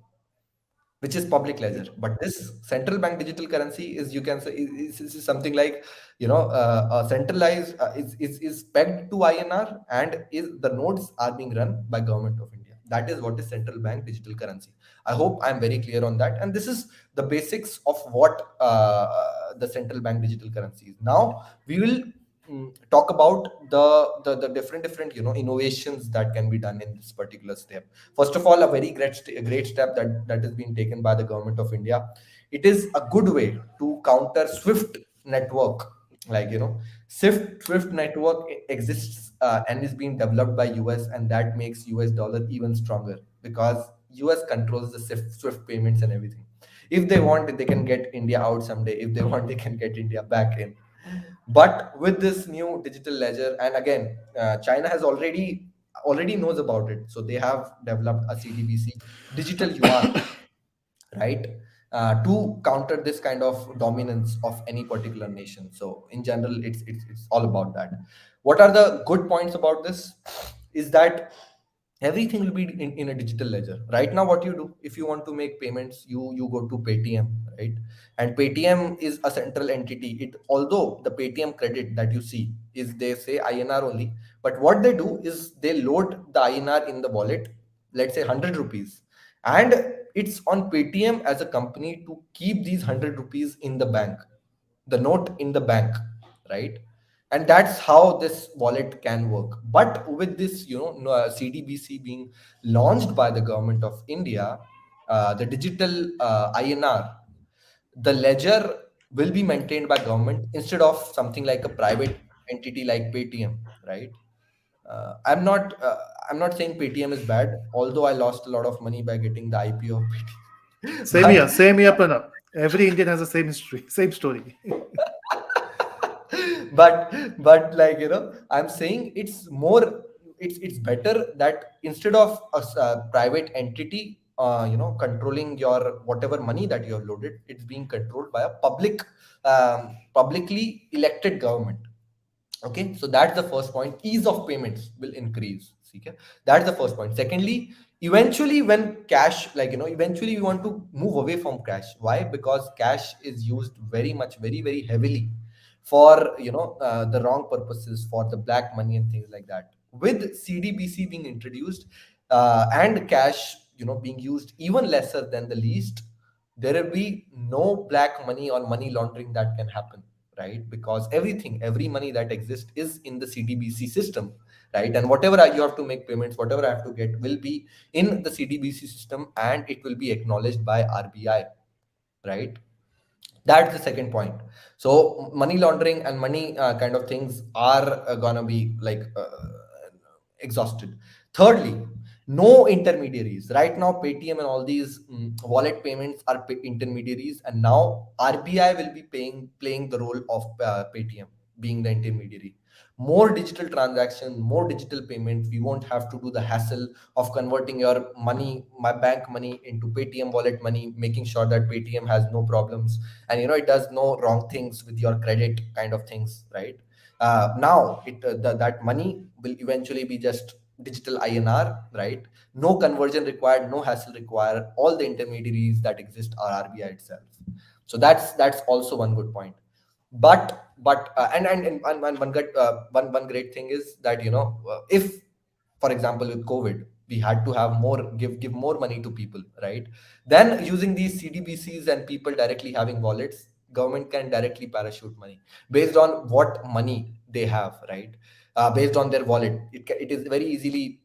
which is public ledger. But this central bank digital currency is, you can say, is something like, centralized, is pegged to INR, and is the nodes are being run by government of India. That is what is central bank digital currency. I hope I'm very clear on that. And this is the basics of what the central bank digital currency is. Now we will talk about the different innovations that can be done in this particular step. First of all, a very great step that is being taken by the government of India. It is a good way to counter Swift network. Like, Swift network exists and is being developed by US, and that makes US dollar even stronger, because US controls the Swift payments and everything. If they want, they can get India out someday. If they want, they can get India back in. But with this new digital ledger, and again, China has already knows about it, so they have developed a CDBC digital yuan, right? To counter this kind of dominance of any particular nation. So in general, it's all about that. What are the good points about this? Is that everything will be in a digital ledger. Right now, what you do, if you want to make payments, you go to Paytm, right? And Paytm is a central entity. It, although the Paytm credit that you see is, they say, INR only, but what they do is they load the INR in the wallet, let's say 100 rupees, and it's on Paytm as a company to keep these 100 rupees in the bank, the note in the bank, right? And that's how this wallet can work. But with this, CDBC being launched by the government of India, the digital INR, the ledger will be maintained by government instead of something like a private entity like Paytm, right? I'm not saying Paytm is bad, although I lost a lot of money by getting the IPO of Paytm. Same but here, same here, Pranav. Every Indian has the same history, same story. but like, I'm saying it's more, it's better that instead of a private entity controlling your whatever money that you have loaded, it's being controlled by a publicly elected government. Okay, so that's the first point. Ease of payments will increase. Okay, that's the first point. Secondly, eventually when cash, like, eventually we want to move away from cash. Why? Because cash is used very much, very, very heavily for, the wrong purposes, for the black money and things like that. With CDBC being introduced, and cash, being used even lesser than the least, there will be no black money or money laundering that can happen, right? Because every money that exists is in the CDBC system, right? And whatever you have to make payments, whatever I have to get, will be in the CDBC system, and it will be acknowledged by RBI, right? That's the second point. So money laundering and money kind of things are gonna be like exhausted. Thirdly, no intermediaries. Right now Paytm and all these wallet payments are intermediaries, and now RBI will be playing the role of Paytm being the intermediary. More digital transaction, more digital payment. We won't have to do the hassle of converting your money, my bank money, into Paytm wallet money, making sure that Paytm has no problems, and it does no wrong things with your credit kind of things, right? Now that money will eventually be just digital INR, right? No conversion required, no hassle required. All the intermediaries that exist are RBI itself. So that's also one good point. But and one great thing is that, if, for example, with COVID, we had to have more, give more money to people, right? Then using these CDBCs and people directly having wallets, government can directly parachute money based on what money they have, right? Based on their wallet, it is very easily,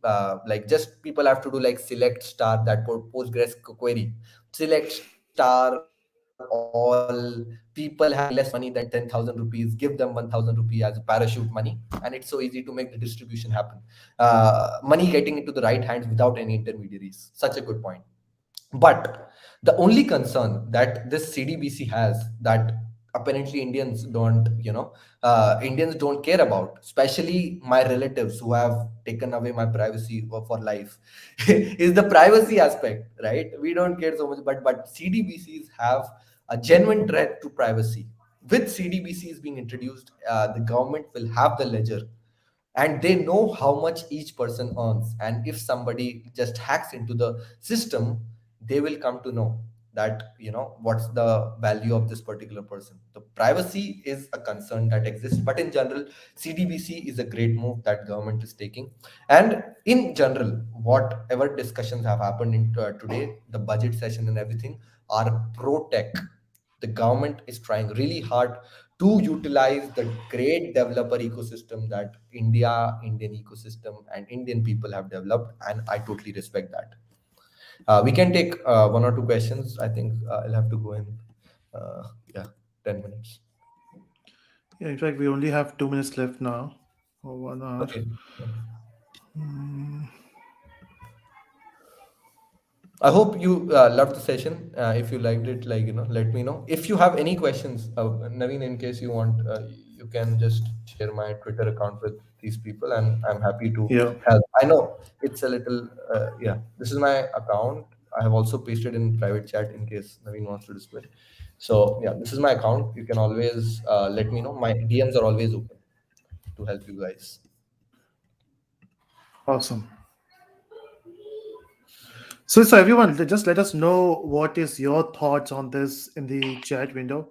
like, just people have to do like select star that Postgres query, select star all people having less money than 10,000 rupees, give them 1,000 rupee as a parachute money, and it's so easy to make the distribution happen. Money getting into the right hands without any intermediaries. Such a good point. But the only concern that this CDBC has, that apparently Indians don't care about, especially my relatives who have taken away my privacy for life, is the privacy aspect, right? We don't care so much, but CDBCs have a genuine threat to privacy. With CDBCs being introduced, the government will have the ledger, and they know how much each person earns, and if somebody just hacks into the system, they will come to know that, what's the value of this particular person. The privacy is a concern that exists, but in general, CDBC is a great move that government is taking. And in general, whatever discussions have happened in today, the budget session and everything, are pro tech. The government is trying really hard to utilize the great developer ecosystem that Indian ecosystem and Indian people have developed, and I totally respect that. We can take one or two questions. I think I'll have to go in, yeah, 10 minutes. Yeah, in fact, we only have 2 minutes left now, or 1 hour. Okay. I hope you loved the session. If you liked it, like, let me know. If you have any questions, Naveen, in case you want, you can just share my Twitter account with these people, and I'm happy to Yeah, help. I know it's a little, yeah. This is my account. I have also pasted in private chat in case Naveen wants to display. So yeah, this is my account. You can always let me know. My DMs are always open to help you guys. awesome. So everyone, just let us know what is your thoughts on this in the chat window.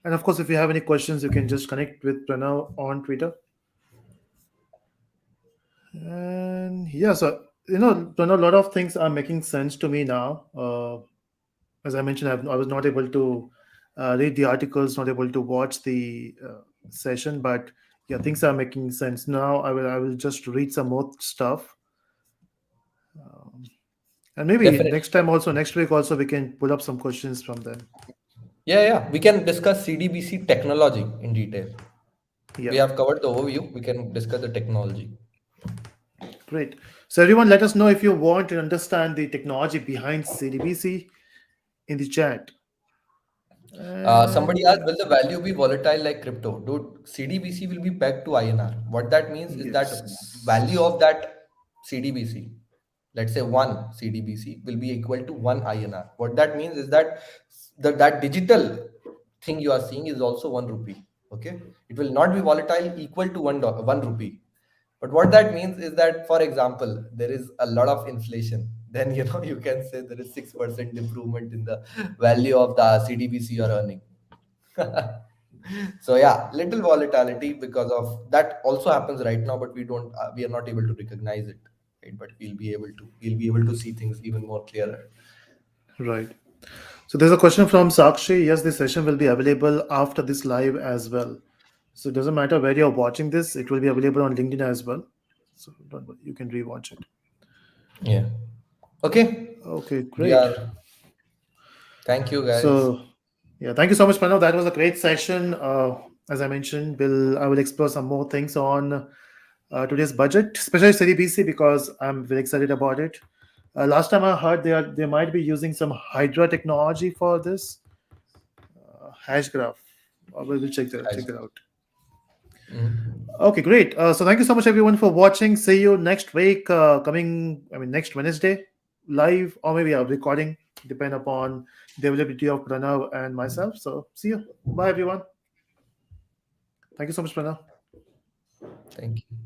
And of course, if you have any questions, you can just connect with Pranav on Twitter. And yeah, so Pranav, a lot of things are making sense to me now. As I mentioned, I was not able to read the articles, not able to watch the session, but yeah, things are making sense now. I will just read some more stuff, and maybe Definitely. next time also, next week also, we can pull up some questions from them. Yeah, yeah. We can discuss CDBC technology in detail. We Yeah, have covered the overview. We can discuss the technology. great. So everyone, let us know if you want to understand the technology behind CDBC in the chat. And Somebody asked, will the value be volatile like crypto? Dude, CDBC will be pegged to INR. What that means is that value yes. of that CDBC, let's say one CDBC, will be equal to one INR. What that means is that that digital thing you are seeing is also one rupee. Okay, it will not be volatile equal to one rupee. But what that means is that, for example, there is a lot of inflation. Then you can say there is 6% improvement in the value of the CDBC you're earning. So yeah, little volatility because of that also happens right now, but we are not able to recognize it, right? But we'll be able to see things even more clearer. Right. So there's a question from Sakshi. Yes, this session will be available after this live as well. So it doesn't matter where you're watching this, it will be available on LinkedIn as well. So don't worry, you can rewatch it. Yeah. Okay. Okay, We great. are. Thank you, guys. So yeah, thank you so much, Pranav. That was a great session. As I mentioned, I will explore some more things on today's budget, especially CDBC, because I'm very excited about it. Last time I heard they might be using some Hydra technology for this hash graph. We will check Guys. that out. Mhm. Okay, great. So thank you so much, everyone, for watching. See you next week, next Wednesday, live or maybe a recording, depend upon the availability of Pranav and myself. So see you. Bye, everyone. Thank you so much, Pranav. Thank you.